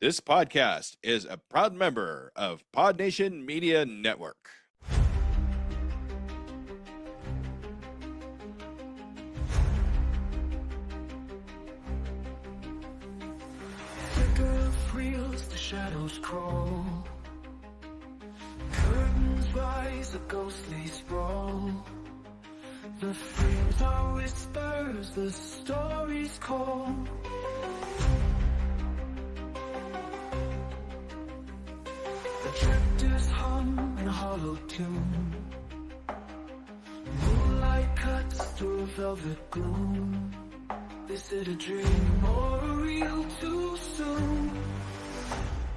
This podcast is a proud member of Pod Nation Media Network. Flicker of reels, the shadows crawl. Curtains rise, a ghostly sprawl. The frames are whispers, the stories call. The drifters hum in a hollow tune. Moonlight cuts through velvet gloom. Is it a dream or a real too soon?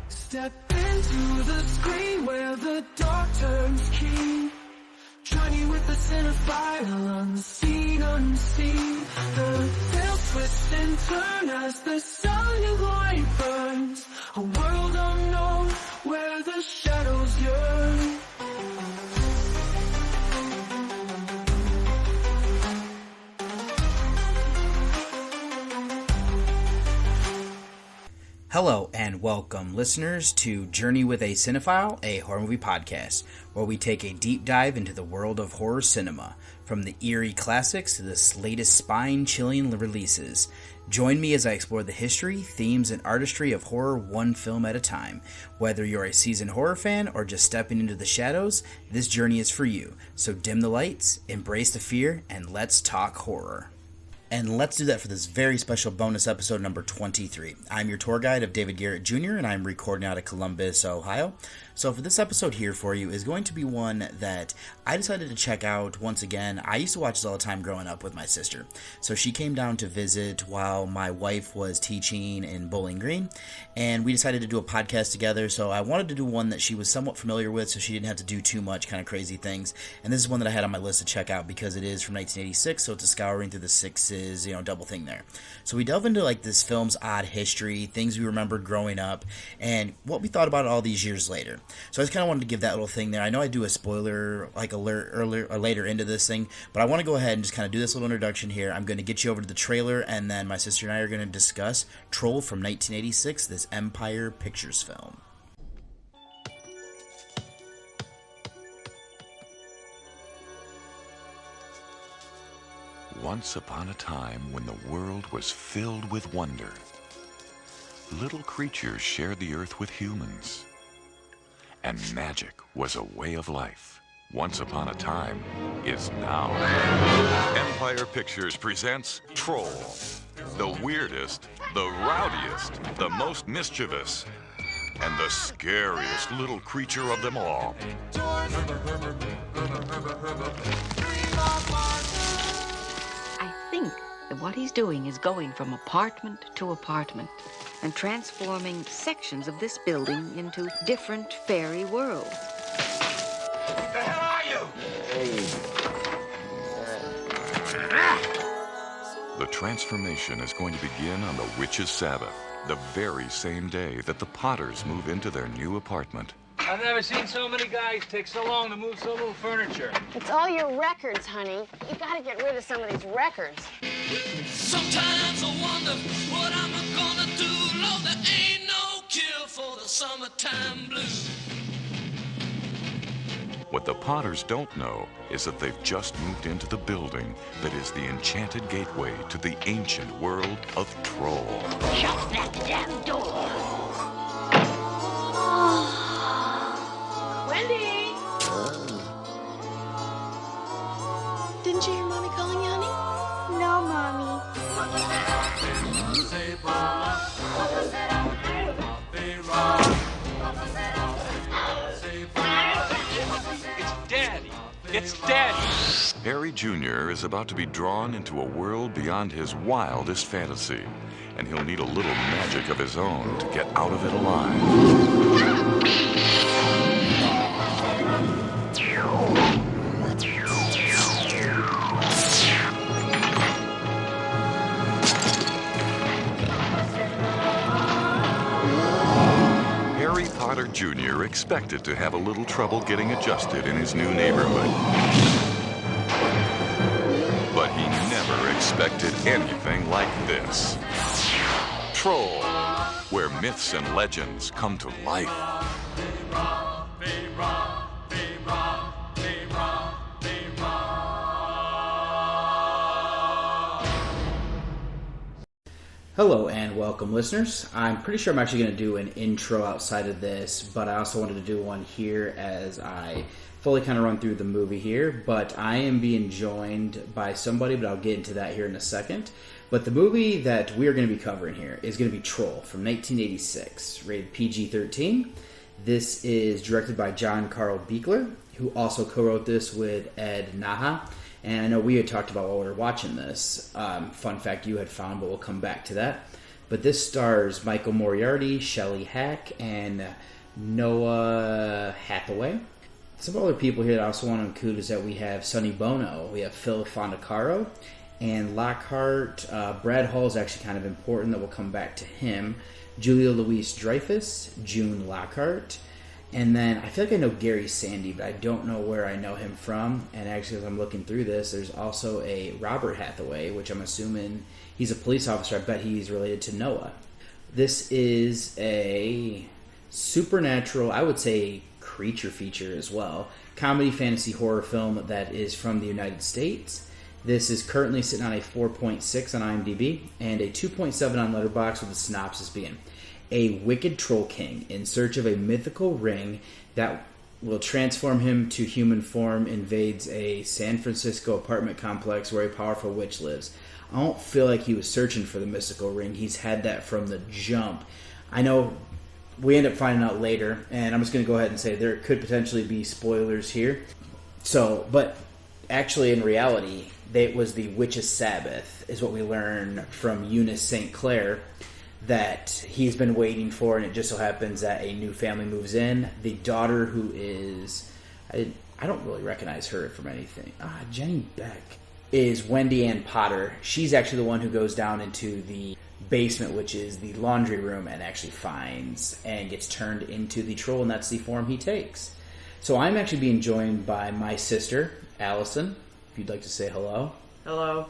Step into the screen where the dark turns keen. Journey with the Cinephile, unseen, unseen. The veils twist and turn as the silent light burns. A world unknown where the shadows yearn. Hello and welcome, listeners, to Journey with a Cinephile, a horror movie podcast, where we take a deep dive into the world of horror cinema, from the eerie classics to the latest spine-chilling releases. Join me as I explore the history, themes, and artistry of horror one film at a time. Whether you're a seasoned horror fan or just stepping into the shadows, this journey is for you. So dim the lights, embrace the fear, and let's talk horror. And let's do that for this very special bonus episode number 23. I'm your tour guide of David Garrett Jr., and I'm recording out of Columbus, Ohio. So for this episode here for you is going to be one that I decided to check out once again. I used to watch this all the time growing up with my sister. So she came down to visit while my wife was teaching in Bowling Green, and we decided to do a podcast together. So I wanted to do one that she was somewhat familiar with so she didn't have to do too much kind of crazy things. And this is one that I had on my list to check out because it is from 1986, so it's a scouring through the sixes, double thing there. So we delve into like this film's odd history, things we remembered growing up, and what we thought about it all these years later. So I just kind of wanted to give that little thing there. I know I do a spoiler like alert earlier or later into this thing, but I want to go ahead and just kind of do this little introduction here. I'm going to get you over to the trailer, and then my sister and I are going to discuss Troll from 1986, this Empire Pictures film. Once upon a time when the world was filled with wonder, little creatures shared the earth with humans, and magic was a way of life. Once upon a time is now. Empire Pictures presents Troll, the weirdest, the rowdiest, the most mischievous, and the scariest little creature of them all. I think that what he's doing is going from apartment to apartment and transforming sections of this building into different fairy worlds. The hell are you? The transformation is going to begin on the Witch's Sabbath, the very same day that the Potters move into their new apartment. I've never seen so many guys take so long to move so little furniture. It's all your records, honey. You gotta get rid of some of these records. Sometimes I wonder what I'm gonna do. Lord, there ain't no cure for the summertime blues. What the Potters don't know is that they've just moved into the building that is the enchanted gateway to the ancient world of Troll. Shut that damn door. Wendy! Didn't you hear Mommy calling you, honey? No, Mommy. It's Daddy. It's Daddy. Harry Jr. is about to be drawn into a world beyond his wildest fantasy, and he'll need a little magic of his own to get out of it alive. Harry Potter Jr. expected to have a little trouble getting adjusted in his new neighborhood. But he never expected anything like this. Troll, where myths and legends come to life. Hello and welcome, listeners. I'm pretty sure I'm actually going to do an intro outside of this, but I also wanted to do one here as I fully kind of run through the movie here. But I am being joined by somebody, but I'll get into that here in a second. But the movie that we are going to be covering here is going to be Troll from 1986, rated PG-13. This is directed by John Carl Buechler, who also co-wrote this with Ed Naha. And I know we had talked about while we were watching this. Fun fact you had found, but we'll come back to that. But this stars Michael Moriarty, Shelley Hack, and Noah Hathaway. Some other people here that I also want to include is that we have Sonny Bono, we have Phil Fondacaro, and Lockhart. Brad Hall is actually kind of important, that we'll come back to him. Julia Louis-Dreyfus, June Lockhart. And then I feel like I know Gary Sandy, but I don't know where I know him from. And actually, as I'm looking through this, there's also a Robert Hathaway, which I'm assuming he's a police officer. I bet he's related to Noah. This is a supernatural, I would say creature feature as well, comedy, fantasy, horror film that is from the United States. This is currently sitting on a 4.6 on IMDb and a 2.7 on Letterboxd, with the synopsis being: a wicked troll king in search of a mythical ring that will transform him to human form invades a San Francisco apartment complex where a powerful witch lives. I don't feel like he was searching for the mystical ring. He's had that from the jump. I know we end up finding out later, and I'm just going to go ahead and say there could potentially be spoilers here. So, but actually in reality, it was the Witch's Sabbath is what we learn from Eunice St. Clair, that he's been waiting for, and it just so happens that a new family moves in. The daughter, who is, I don't really recognize her from anything. Jenny Beck is Wendy Ann Potter. She's actually the one who goes down into the basement, which is the laundry room, and actually finds and gets turned into the troll, and that's the form he takes. So I'm actually being joined by my sister, Allison. If you'd like to say hello. Hello.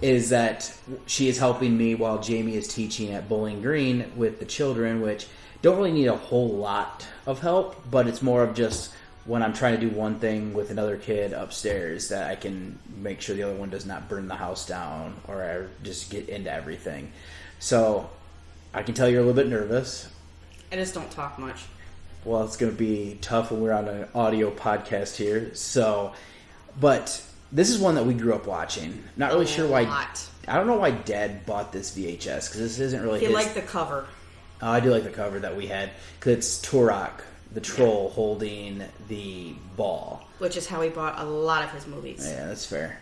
Is that she is helping me while Jamie is teaching at Bowling Green with the children, which don't really need a whole lot of help, but it's more of just when I'm trying to do one thing with another kid upstairs that I can make sure the other one does not burn the house down or just get into everything. So I can tell you're a little bit nervous. I just don't talk much. Well, it's going to be tough when we're on an audio podcast here. So, but this is one that we grew up watching. Not really sure why. I don't know why Dad bought this VHS, because this isn't really He his. liked the cover. I do like the cover that we had, because it's Turok, the troll, holding the ball. Which is how he bought a lot of his movies. Yeah, that's fair.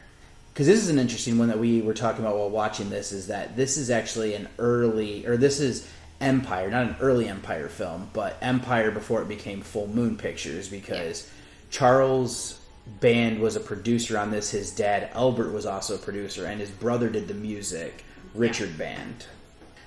Because this is an interesting one that we were talking about while watching this, is that this is actually this is Empire, not an early Empire film, but Empire before it became Full Moon Pictures, because Charles Band was a producer on this. His dad, Albert, was also a producer, and his brother did the music, Richard Band.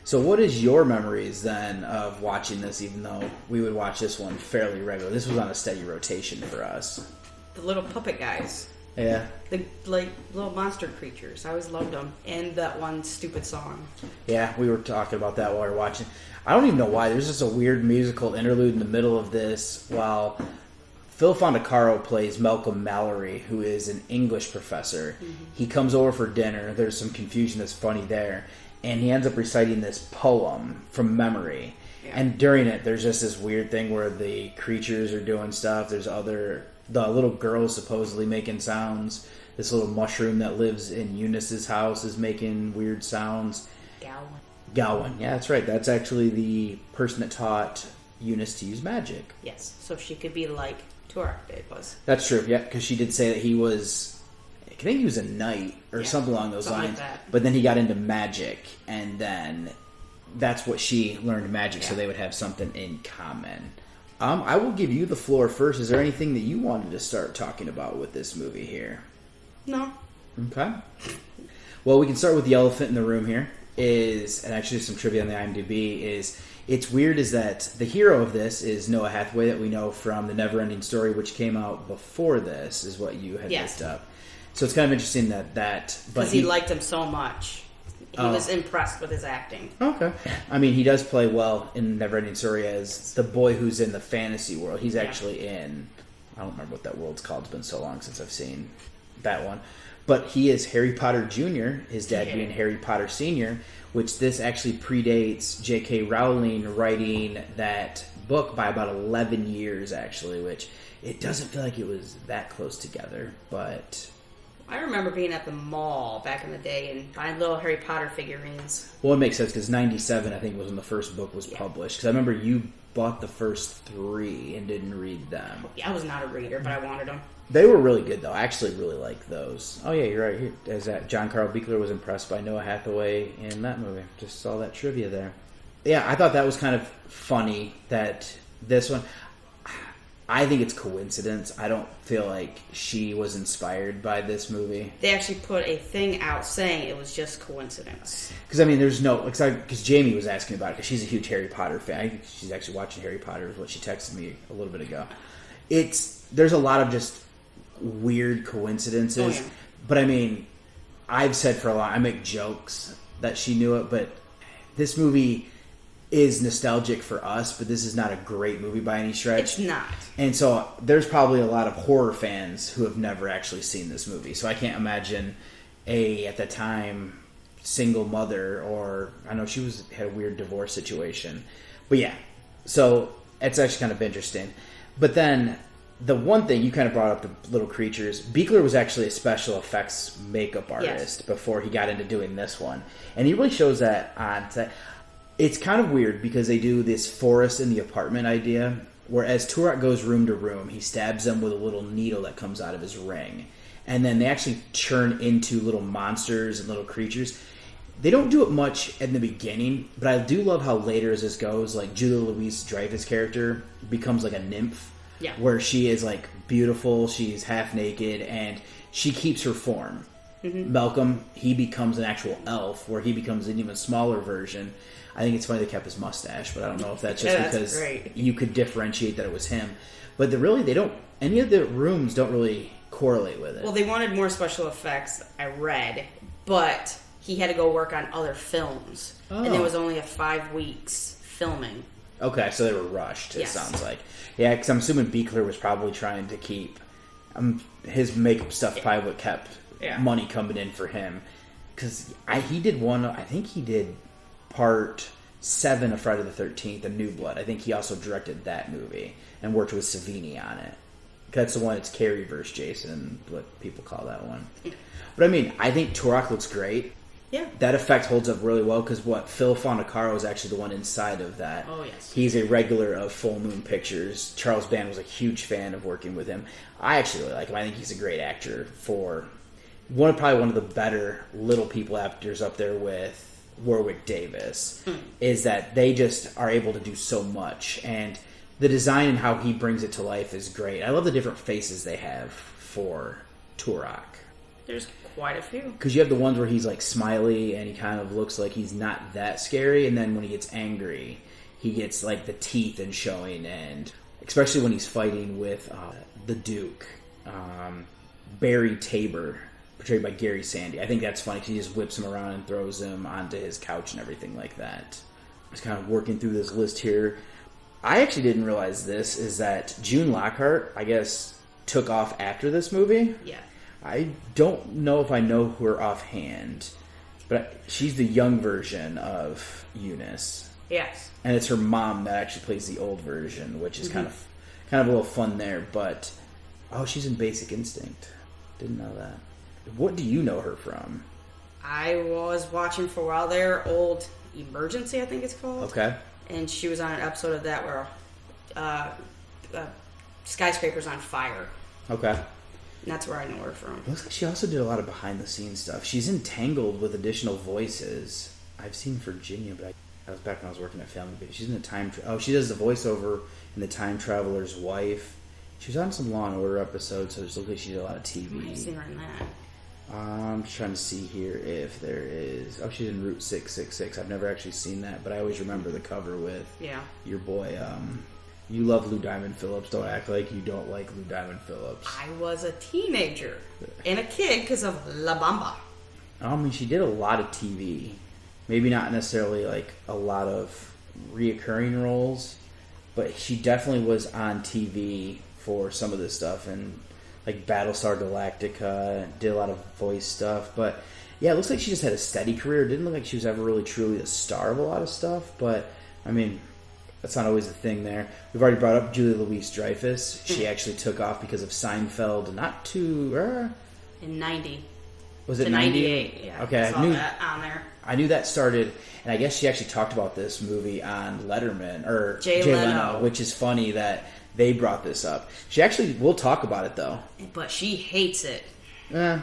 So what is your memories then of watching this, even though we would watch this one fairly regularly? This was on a steady rotation for us. The little puppet guys. Yeah. The little monster creatures. I always loved them. And that one stupid song. Yeah, we were talking about that while we were watching. I don't even know why. There's just a weird musical interlude in the middle of this while Phil Fondacaro plays Malcolm Mallory, who is an English professor. Mm-hmm. He comes over for dinner. There's some confusion that's funny there. And he ends up reciting this poem from memory. Yeah. And during it, there's just this weird thing where the creatures are doing stuff. There's the little girl is supposedly making sounds. This little mushroom that lives in Eunice's house is making weird sounds. Gawain. Yeah, that's right. That's actually the person that taught Eunice to use magic. Yes, so she could be like Turok was. That's true, yeah, because she did say that he was, I think he was a knight or something along those lines. Like but then he got into magic, and then that's what she learned magic, so they would have something in common. I will give you the floor first. Is there anything that you wanted to start talking about with this movie here? No. Okay. Well, we can start with the elephant in the room here. And actually some trivia on the IMDb, it's weird is that the hero of this is Noah Hathaway, that we know from The Neverending Story, which came out before this, is what you had picked up. So it's kind of interesting that because he liked him so much. He was impressed with his acting. Okay. I mean, he does play well in Neverending Story as the boy who's in the fantasy world. He's actually in... I don't remember what that world's called. It's been so long since I've seen that one. But he is Harry Potter Jr., his dad being Harry Potter Sr., which this actually predates J.K. Rowling writing that book by about 11 years, actually, which it doesn't feel like it was that close together, but... I remember being at the mall back in the day and buying little Harry Potter figurines. Well, it makes sense, because 97, I think, was when the first book was published. Because I remember you bought the first 3 and didn't read them. Yeah, I was not a reader, but I wanted them. They were really good, though. I actually really like those. Oh, yeah, you're right. Here, as that John Carl Buechler was impressed by Noah Hathaway in that movie. Just saw that trivia there. Yeah, I thought that was kind of funny that this one... I think it's coincidence. I don't feel like she was inspired by this movie. They actually put a thing out saying it was just coincidence. Because, I mean, there's no... Because Jamie was asking about it, because she's a huge Harry Potter fan. I think she's actually watching Harry Potter, is what she texted me a little bit ago. There's a lot of just weird coincidences. Oh, yeah. But, I mean, I've said for a while, I make jokes that she knew it, but this movie is nostalgic for us, but this is not a great movie by any stretch. It's not. And so there's probably a lot of horror fans who have never actually seen this movie. So I can't imagine at the time, single mother, or I know she had a weird divorce situation. But yeah, so it's actually kind of interesting. But then the one thing you kind of brought up, the little creatures, Buechler was actually a special effects makeup artist before he got into doing this one. And he really shows that on set. It's kind of weird because they do this forest in the apartment idea, where as Turok goes room to room, he stabs them with a little needle that comes out of his ring. And then they actually turn into little monsters and little creatures. They don't do it much in the beginning, but I do love how later as this goes, like Julia Louis-Dreyfus' character becomes like a nymph, where she is like beautiful, she's half naked, and she keeps her form. Mm-hmm. Malcolm, he becomes an actual elf, where he becomes an even smaller version. I think it's funny they kept his mustache, but I don't know if that's just because you could differentiate that it was him. But they don't, any of the rooms don't really correlate with it. Well, they wanted more special effects, I read, but he had to go work on other films. Oh. And there was only 5 weeks filming. Okay, so they were rushed, it sounds like. Yeah, because I'm assuming Buechler was probably trying to keep his makeup stuff, probably what kept money coming in for him. Because he did one, I think he did Part 7 of Friday the 13th, A New Blood. I think he also directed that movie and worked with Savini on it. That's the one, it's Carrie versus Jason, what people call that one. But I mean, I think Turok looks great. Yeah. That effect holds up really well because Phil Fondacaro is actually the one inside of that. Oh, yes. He's a regular of Full Moon Pictures. Charles Band was a huge fan of working with him. I actually really like him. I think he's a great actor for probably one of the better little people actors up there with Warwick Davis, is that they just are able to do so much, and the design and how he brings it to life is great. I love the different faces they have for Turok. There's quite a few. Because you have the ones where he's like smiley and he kind of looks like he's not that scary, and then when he gets angry, he gets like the teeth and showing, and especially when he's fighting with the Duke, Barry Tabor, portrayed by Gary Sandy. I think that's funny because he just whips him around and throws him onto his couch and everything like that. I was kind of working through this list here. I actually didn't realize this, is that June Lockhart, I guess, took off after this movie. Yeah. I don't know if I know her offhand, but she's the young version of Eunice. Yes. And it's her mom that actually plays the old version, which is kind of a little fun there. But, she's in Basic Instinct. Didn't know that. What do you know her from? I was watching for a while there, old Emergency, I think it's called. Okay. And she was on an episode of that where skyscraper's on fire. Okay. And that's where I know her from. Looks like she also did a lot of behind-the-scenes stuff. She's entangled with additional voices. I've seen Virginia, but that was back when I was working at Family Video. She's in the she does the voiceover in The Time Traveler's Wife. She was on some Law and Order episodes, so it looks like she did a lot of TV. I've seen her in that. I'm just trying to see here if there is... she's in Route 666. I've never actually seen that, but I always remember the cover with your boy. You love Lou Diamond Phillips. Don't act like you don't like Lou Diamond Phillips. I was a teenager and a kid because of La Bamba. I mean, she did a lot of TV. Maybe not necessarily like a lot of reoccurring roles, but she definitely was on TV for some of this stuff, and like Battlestar Galactica, did a lot of voice stuff. But yeah, it looks like she just had a steady career. It didn't look like she was ever really truly the star of a lot of stuff, but I mean, that's not always the thing there. We've already brought up Julia Louis-Dreyfus. She actually took off because of Seinfeld, not too... in 90. Was it to 98? Yeah. Okay, I saw that on there. I knew that started, and I guess she actually talked about this movie on Letterman, or Jay Leno, which is funny that they brought this up. She actually will talk about it, though. But she hates it. A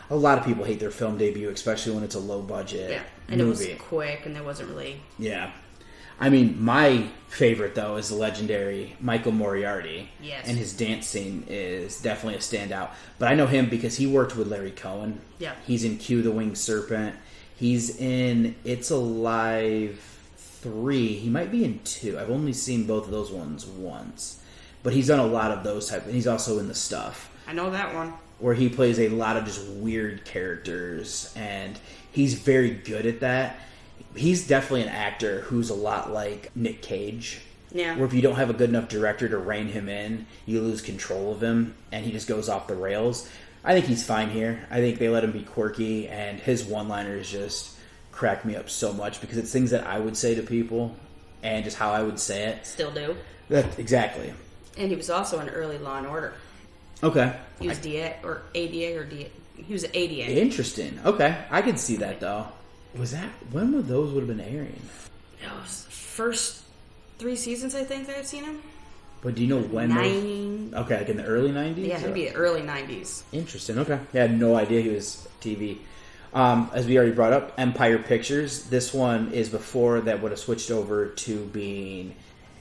lot of people hate their film debut, especially when it's a low-budget and movie. It was quick, and there wasn't really... Yeah. I mean, my favorite, though, is the legendary Michael Moriarty. Yes. And his dance scene is definitely a standout. But I know him because he worked with Larry Cohen. Yeah. He's in Q the Winged Serpent. He's in It's Alive 3. He might be in 2. I've only seen both of those ones once. But he's done a lot of those type. And he's also in The Stuff. I know that one. Where he plays a lot of just weird characters. And he's very good at that. He's definitely an actor who's a lot like Nick Cage. Yeah. Where if you don't have a good enough director to rein him in, you lose control of him, and he just goes off the rails. I think he's fine here. I think they let him be quirky, and his one-liners just crack me up so much because it's things that I would say to people, and just how I would say it. Still do. Exactly. And he was also in early Law and Order. Okay. He was ADA or DA. He was ADA. Interesting. Okay, I can see that though. When would those would have been airing? It was the first 3 seasons, I think, that I've seen him. But do you know when? Okay, like in the early 90s? Yeah, it'd be the early 90s. Interesting, okay. I had no idea he was TV. As we already brought up, Empire Pictures. This one is before that would have switched over to being...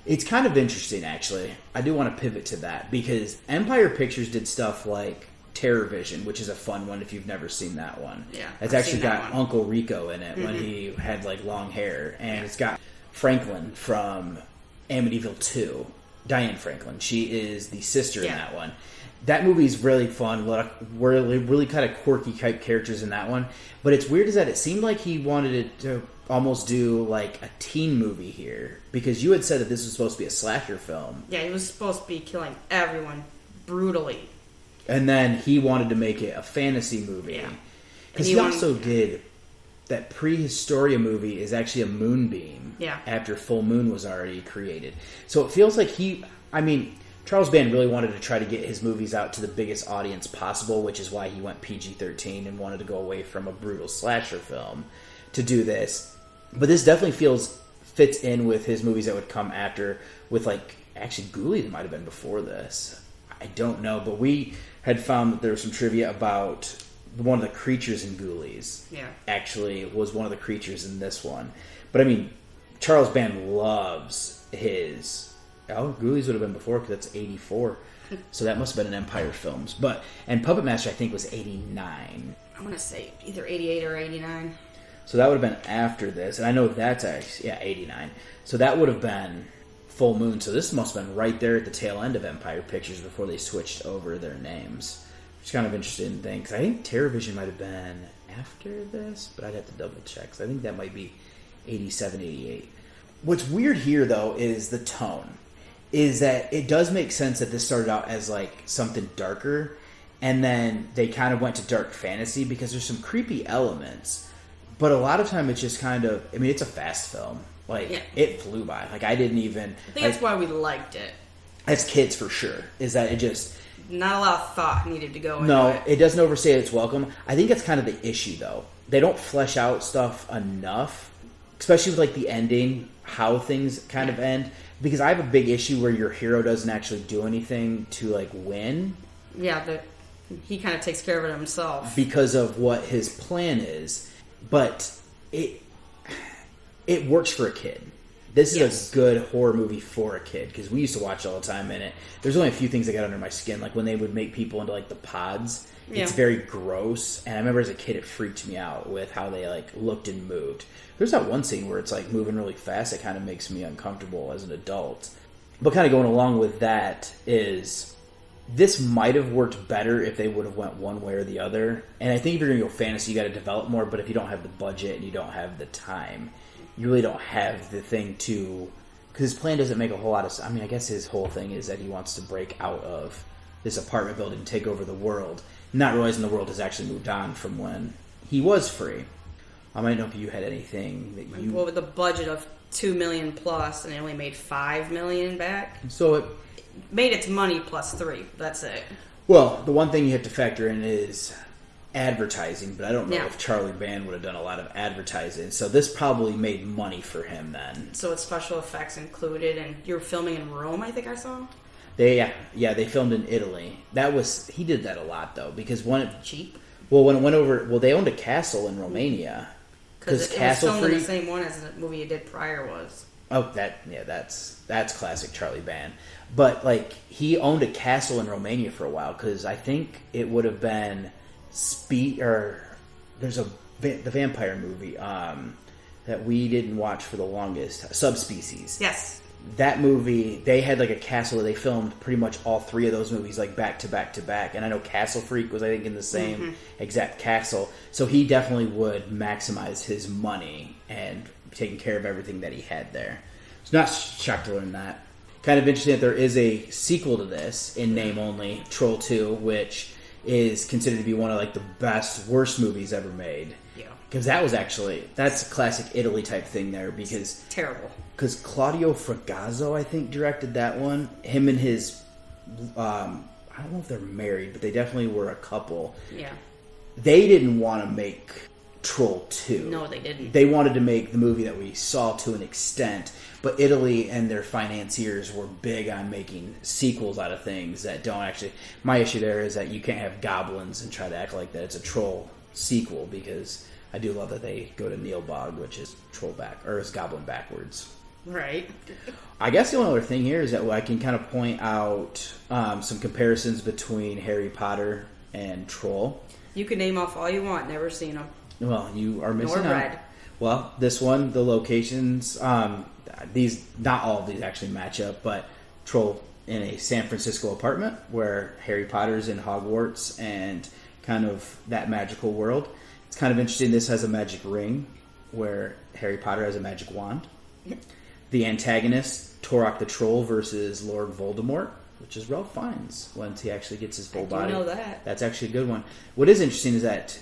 It's kind of interesting, actually. I do want to pivot to that, because Empire Pictures did stuff like Terror Vision, which is a fun one if you've never seen that one. Yeah, it's actually got Uncle Rico in it when he had like long hair, and it's got Franklin from Amityville 2, Diane Franklin. She is the sister in that one. That movie is really fun. Really kind of quirky type characters in that one. But it's weird is that it seemed like he wanted it to almost do like a teen movie here, because you had said that this was supposed to be a slasher film. Yeah, he was supposed to be killing everyone brutally. And then he wanted to make it a fantasy movie. Yeah. Because he also did that Prehistoria movie is actually a Moonbeam. Yeah. After Full Moon was already created. So it feels like Charles Band really wanted to try to get his movies out to the biggest audience possible, which is why he went PG-13 and wanted to go away from a brutal slasher film to do this. But this definitely fits in with his movies that would come after, with like, actually Ghoulies might have been before this. I don't know, but we had found that there was some trivia about one of the creatures in Ghoulies. Yeah. Actually was one of the creatures in this one. But I mean, Charles Band loves his... Oh, Ghoulies would have been before, because that's 84. So that must have been an Empire Films. And Puppet Master, I think, was 89. I'm going to say either 88 or 89. So that would have been after this. And I know that's actually... Yeah, 89. So that would have been Full Moon. So this must have been right there at the tail end of Empire Pictures before they switched over their names. Which is kind of interesting thing, because I think Terror Vision might have been after this, but I'd have to double check. So I think that might be 87, 88. What's weird here, though, is the tone. Is that it does make sense that this started out as like something darker, and then they kind of went to dark fantasy because there's some creepy elements, but a lot of time it's just kind of, I mean, it's a fast film. Like, It flew by. Like, I didn't even... I think that's why we liked it. As kids, for sure. Is that it just... Not a lot of thought needed to go into it. No, it doesn't overstay its welcome. I think that's kind of the issue, though. They don't flesh out stuff enough, especially with, like, the ending, how things kind of end. Because I have a big issue where your hero doesn't actually do anything to, like, win. Yeah, he kind of takes care of it himself. Because of what his plan is. But it works for a kid. This is a good horror movie for a kid, because we used to watch it all the time in it. There's only a few things that got under my skin, like when they would make people into, like, the pods. Yeah. It's very gross, and I remember as a kid it freaked me out with how they, like, looked and moved. There's that one scene where it's, like, moving really fast. It kind of makes me uncomfortable as an adult. But kind of going along with that is This might have worked better if they would have went one way or the other. And I think if you're going to go fantasy, you got to develop more. But if you don't have the budget and you don't have the time, you really don't have the thing to... Because his plan doesn't make a whole lot of... I mean, I guess his whole thing is that he wants to break out of this apartment building and take over the world. Not realizing the world has actually moved on from when he was free. I don't know if you had anything that you... Well, with the budget of $2 million plus, and it only made $5 million back. So it made its money plus 3. That's it. Well, the one thing you have to factor in is advertising, but I don't know Yeah. if Charlie Band would have done a lot of advertising. So this probably made money for him then. So it's special effects included, and you were filming in Rome, I think I saw. They filmed in Italy. He did that a lot though, because cheap. Well, when it went over, they owned a castle in Romania. Because it was filmed in the same one as the movie you did prior was. Oh, that's classic Charlie Band. But like he owned a castle in Romania for a while because I think it would have been there's the vampire movie that we didn't watch for the longest, Subspecies. Yes. That movie, they had like a castle that they filmed pretty much all 3 of those movies like back to back to back. And I know Castle Freak was I think in the same exact castle. So he definitely would maximize his money and taking care of everything that he had there. It's not shocked to learn that. Kind of interesting that there is a sequel to this in name only, Troll 2, which is considered to be one of like the worst movies ever made. Yeah. Because that's a classic Italy type thing there because... Terrible. Because Claudio Fragazzo, I think, directed that one. Him and his... I don't know if they're married, but they definitely were a couple. Yeah. They didn't want to make Troll 2. No, they didn't. They wanted to make the movie that we saw to an extent, but Italy and their financiers were big on making sequels out of things that don't actually... My issue there is that you can't have goblins and try to act like that it's a Troll sequel, because I do love that they go to Neilbog, which is is goblin backwards. Right. I guess the only other thing here is that I can kind of point out some comparisons between Harry Potter and Troll. You can name off all you want. Never seen them. Well, you are missing Nor out. read. Well, this one, the locations, not all of these actually match up, but Troll in a San Francisco apartment where Harry Potter's in Hogwarts and kind of that magical world. It's kind of interesting. This has a magic ring where Harry Potter has a magic wand. The antagonist, Turok the Troll versus Lord Voldemort, which is Ralph Fiennes once he actually gets his full body. I know that. That's actually a good one. What is interesting is that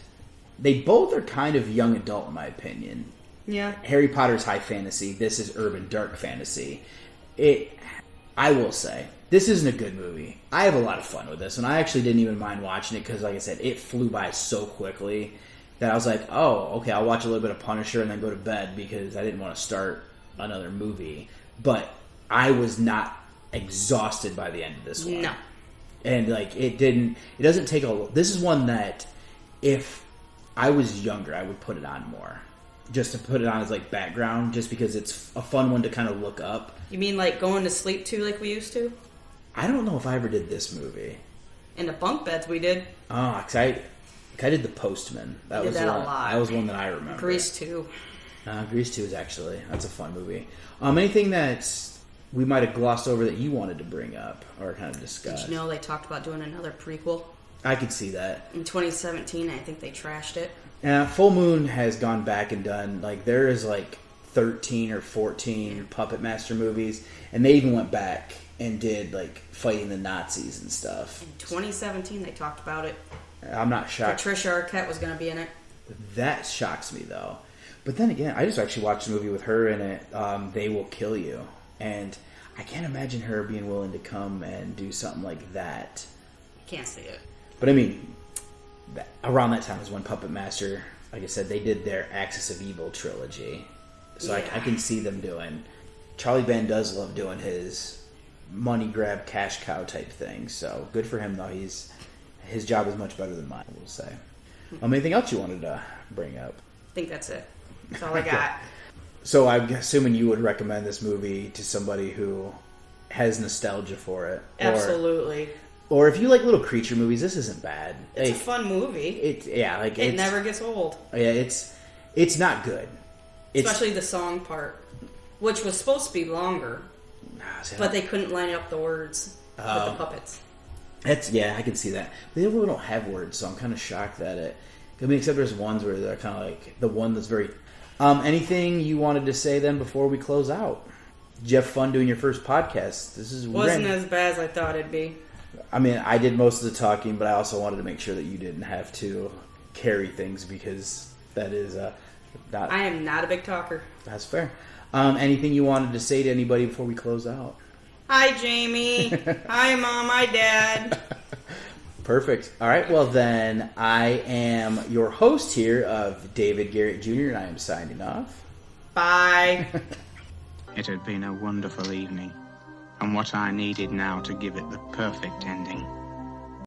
they both are kind of young adult, in my opinion. Yeah. Harry Potter's high fantasy. This is urban dark fantasy. I will say, this isn't a good movie. I have a lot of fun with this, and I actually didn't even mind watching it because, like I said, it flew by so quickly that I was like, oh, okay, I'll watch a little bit of Punisher and then go to bed because I didn't want to start another movie. But I was not exhausted by the end of this one. No. And like this is one that if I was younger I would put it on more. Just to put it on as like background, just because it's a fun one to kind of look up. You mean like going to sleep to like we used to? I don't know if I ever did this movie. In the bunk beds we did. Oh, cause I did The Postman. That was a one. lot. That was one that I remember. Grease 2. Grease 2 is that's a fun movie. Anything that we might have glossed over that you wanted to bring up or kind of discuss? Did you know they talked about doing another prequel? I could see that. In 2017, I think they trashed it. Full Moon has gone back and done, like, there is like 13 or 14 Puppet Master movies, and they even went back and did like fighting the Nazis and stuff. In 2017, they talked about it. I'm not shocked. Patricia Arquette was going to be in it. That shocks me, though. But then again, I just actually watched a movie with her in it, They Will Kill You. And I can't imagine her being willing to come and do something like that. Can't see it. But I mean, around that time is when Puppet Master, like I said, they did their Axis of Evil trilogy. So yeah. I can see them doing... Charlie Band does love doing his money grab, cash cow type thing. So good for him, though. His job is much better than mine, we'll say. Anything else you wanted to bring up? I think that's it. That's all I got. So I'm assuming you would recommend this movie to somebody who has nostalgia for it. Absolutely. Or if you like little creature movies, this isn't bad. It's a fun movie. It never gets old. Yeah, it's not good. Especially the song part, which was supposed to be longer, but they couldn't line up the words with the puppets. I can see that. They really don't have words, so I'm kind of shocked at it. I mean, except there's ones where they're kind of like the one that's very... anything you wanted to say then before we close out? Did you have fun doing your first podcast? Wasn't as bad as I thought it'd be. I mean, I did most of the talking, but I also wanted to make sure that you didn't have to carry things because that is not... I am not a big talker. That's fair. Anything you wanted to say to anybody before we close out? Hi, Jamie. Hi, Mom. Hi, Dad. Perfect. All right, well then, I am your host here of David Garrett Jr., and I am signing off. Bye. It had been a wonderful evening, and what I needed now to give it the perfect ending